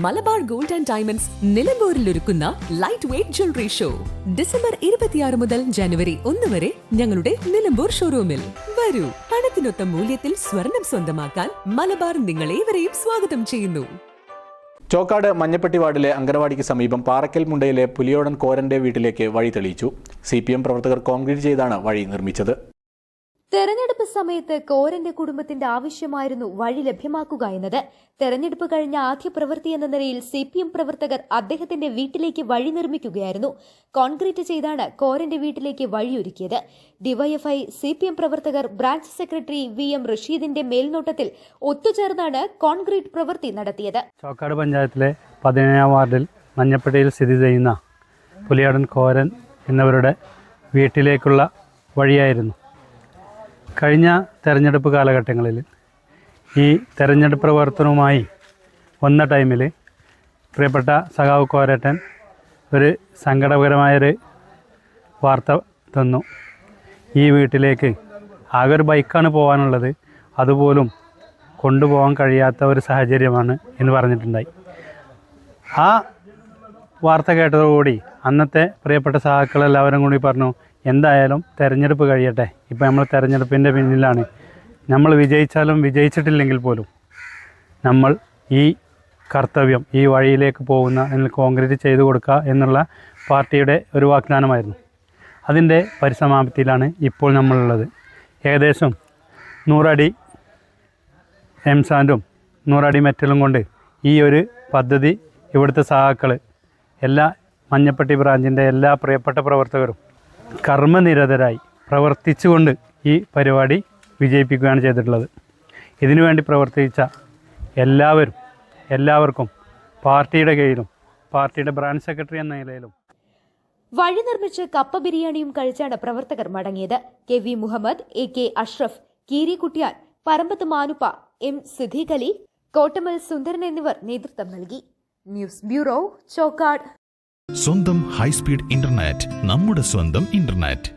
Malabar gold and diamonds നിലമ്പൂരിൽ ഒരുക്കുന്ന light weight jewellery show December 26 മുതൽ ജനുവരി 1 വരെ ഞങ്ങളുടെ നിലമ്പൂർ ഷോറൂമിൽ വരൂ. പണത്തിനൊത്ത മൂല്യത്തിൽ സ്വർണം സ്വന്തമാക്കാൻ മലബാർ നിങ്ങളേവരെയും സ്വാഗതം ചെയ്യുന്നു. ചോക്കാട് മഞ്ഞപ്പെട്ടി വാർഡിലെ അംഗനവാടിക്ക് സമീപം പാറക്കൽ മുണ്ടയിലെ പുലിയോടൻ കോരന്റെ വീട്ടിലേക്ക് വഴി തെളിയിച്ചു. CPM പ്രവർത്തകർ കോൺക്രീറ്റ് ചെയ്താണ് വഴി നിർമ്മിച്ചത്. തെരഞ്ഞെടുപ്പ് സമയത്ത് കോരന്റെ കുടുംബത്തിന്റെ ആവശ്യമായിരുന്നു വഴി ലഭ്യമാക്കുക എന്നത്. തെരഞ്ഞെടുപ്പ് കഴിഞ്ഞ ആദ്യ പ്രവൃത്തി എന്ന നിലയിൽ CPM പ്രവർത്തകർ അദ്ദേഹത്തിന്റെ വീട്ടിലേക്ക് വഴി നിർമ്മിക്കുകയായിരുന്നു. കോൺക്രീറ്റ് ചെയ്താണ് കോരന്റെ വീട്ടിലേക്ക് വഴിയൊരുക്കിയത്. ഡിവൈഎഫ്ഐ CPM പ്രവർത്തകർ ബ്രാഞ്ച് സെക്രട്ടറി VM റഷീദിന്റെ മേൽനോട്ടത്തിൽ ഒത്തുചേർന്നാണ് കോൺക്രീറ്റ് പ്രവൃത്തി നടത്തിയത്. ചോക്കാട് പഞ്ചായത്തിലെ 17ാം വാർഡിൽ മഞ്ഞപ്പെട്ടിയിൽ സ്ഥിതി ചെയ്യുന്ന പുലിയാടൻ കോരൻ എന്നിവരുടെ വീട്ടിലേക്കുള്ള വഴിയായിരുന്നു. കഴിഞ്ഞ തെരഞ്ഞെടുപ്പ് കാലഘട്ടങ്ങളിൽ ഈ തെരഞ്ഞെടുപ്പ് പ്രവർത്തനവുമായി വന്ന ടൈമിൽ പ്രിയപ്പെട്ട സഖാവ് കോരട്ടൻ ഒരു സങ്കടകരമായൊരു വാർത്ത തന്നു. ഈ വീട്ടിലേക്ക് ആകെ ഒരു ബൈക്കാണ് പോകാനുള്ളത്, അതുപോലും കൊണ്ടുപോകാൻ കഴിയാത്ത ഒരു സാഹചര്യമാണ് എന്ന് പറഞ്ഞിട്ടുണ്ടായി. ആ വാർത്ത കേട്ടതോടുകൂടി അന്നത്തെ പ്രിയപ്പെട്ട സഹാക്കളെല്ലാവരും കൂടി പറഞ്ഞു, എന്തായാലും തെരഞ്ഞെടുപ്പ് കഴിയട്ടെ, ഇപ്പോൾ നമ്മൾ തെരഞ്ഞെടുപ്പിൻ്റെ പിന്നിലാണ്, നമ്മൾ വിജയിച്ചാലും വിജയിച്ചിട്ടില്ലെങ്കിൽ പോലും നമ്മൾ ഈ കർത്തവ്യം ഈ വഴിയിലേക്ക് പോകുന്ന കോൺക്രീറ്റ് ചെയ്തു കൊടുക്കുക എന്നുള്ള പാർട്ടിയുടെ ഒരു വാഗ്ദാനമായിരുന്നു. അതിൻ്റെ പരിസമാപ്തിയിലാണ് ഇപ്പോൾ നമ്മളുള്ളത്. ഏകദേശം 100 അടി എംസാൻഡും 100 അടി മെറ്റലും കൊണ്ട് ഈ ഒരു പദ്ധതി ഇവിടുത്തെ സഹാക്കൾ എല്ലാ മഞ്ഞപ്പെട്ടി ബ്രാഞ്ചിൻ്റെ എല്ലാ പ്രിയപ്പെട്ട പ്രവർത്തകരും കർമ്മനിരതരായി പ്രവർത്തിച്ചുകൊണ്ട് ഈ പരിപാടി വിജയിപ്പിക്കുകയാണ് ചെയ്തിട്ടുള്ളത്. ഇതിനുവേണ്ടി പ്രവർത്തിച്ച എല്ലാവർക്കും പാർട്ടിയുടെ കീഴിലും പാർട്ടിയുടെ ബ്രാഞ്ച് സെക്രട്ടറി എന്ന നിലയിലും വഴി നിർമ്മിച്ച് കപ്പ ബിരിയാണിയും കഴിച്ചാണ് പ്രവർത്തകർ മടങ്ങിയത്. KV മുഹമ്മദ്, AK അഷ്റഫ്, കീരി കുട്ടിയാൻ, പറമ്പത്ത് മാനുപ്പ, M സിദ്ദീഖ് അലി, കോട്ടമൽ സുന്ദരൻ എന്നിവർ നേതൃത്വം നൽകി. News bureau, Chokkad. സ്വന്തം ഹൈസ്പീഡ് ഇന്റർനെറ്റ്, നമ്മുടെ സ്വന്തം ഇന്റർനെറ്റ്.